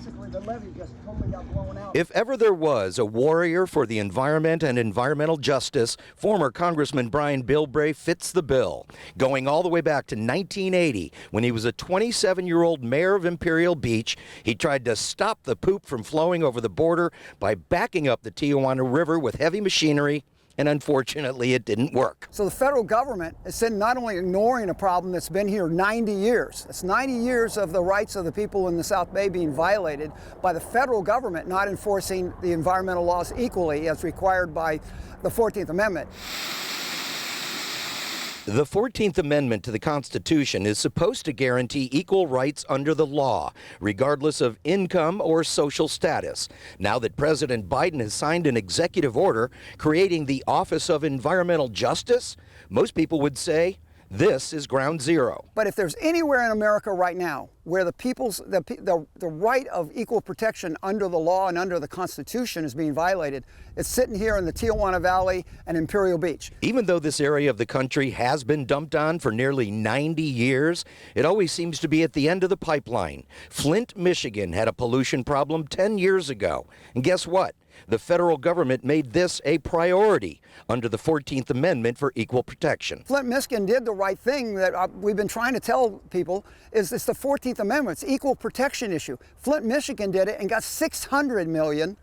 basically the levee just totally got blown out. If ever there was a warrior for the environment and environmental justice, former Congressman Brian Bilbray fits the bill. Going all the way back to 1980, when he was a 27-year-old mayor of Imperial Beach, he tried to stop the poop from flowing over the border by backing up the Tijuana River with heavy machinery, and unfortunately it didn't work. So the federal government is not only ignoring a problem that's been here 90 years. It's 90 years of the rights of the people in the South Bay being violated by the federal government not enforcing the environmental laws equally as required by the 14th Amendment. The 14th Amendment to the Constitution is supposed to guarantee equal rights under the law, regardless of income or social status. Now that President Biden has signed an executive order creating the Office of Environmental Justice, most people would say this is ground zero. But if there's anywhere in America right now where the right of equal protection under the law and under the Constitution is being violated, it's sitting here in the Tijuana Valley and Imperial Beach. Even though this area of the country has been dumped on for nearly 90 years, it always seems to be at the end of the pipeline. Flint, Michigan had a pollution problem 10 years ago. And guess what? The federal government made this a priority under the 14th Amendment for equal protection. Flint, Michigan did the right thing that we've been trying to tell people is it's the 14th Amendment. It's equal protection issue. Flint, Michigan did it and got $600 million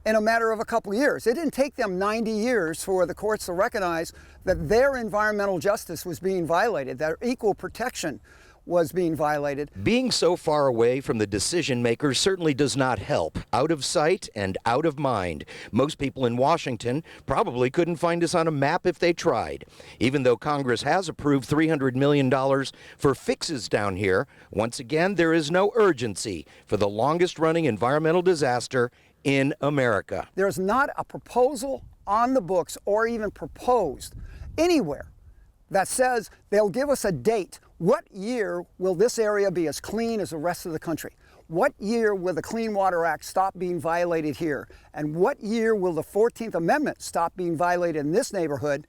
in a matter of a couple of years. It didn't take them 90 years for the courts to recognize that their environmental justice was being violated, that equal protection was being violated. Being so far away from the decision makers certainly does not help. Out of sight and out of mind. Most people in Washington probably couldn't find us on a map if they tried. Even though Congress has approved $300 million for fixes down here, once again, there is no urgency for the longest running environmental disaster in America. There's not a proposal on the books or even proposed anywhere that says they'll give us a date. What year will this area be as clean as the rest of the country? What year will the Clean Water Act stop being violated here? And what year will the 14th Amendment stop being violated in this neighborhood?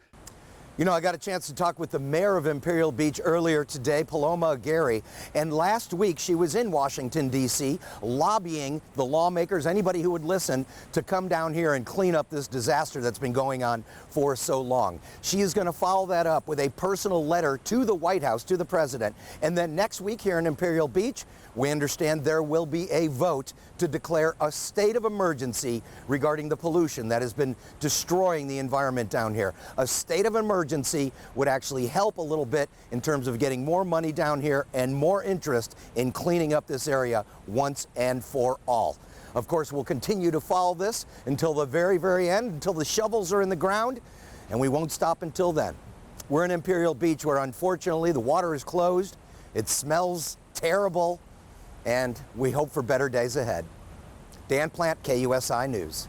You know, I got a chance to talk with the mayor of Imperial Beach earlier today, Paloma Aguirre, and last week she was in Washington, D.C., lobbying the lawmakers, anybody who would listen, to come down here and clean up this disaster that's been going on for so long. She is going to follow that up with a personal letter to the White House, to the president, and then next week here in Imperial Beach, we understand there will be a vote to declare a state of emergency regarding the pollution that has been destroying the environment down here. A state of emergency would actually help a little bit in terms of getting more money down here and more interest in cleaning up this area once and for all. Of course, we'll continue to follow this until the very, very end, until the shovels are in the ground, and we won't stop until then. We're in Imperial Beach where unfortunately the water is closed, it smells terrible, and we hope for better days ahead. Dan Plant, KUSI News.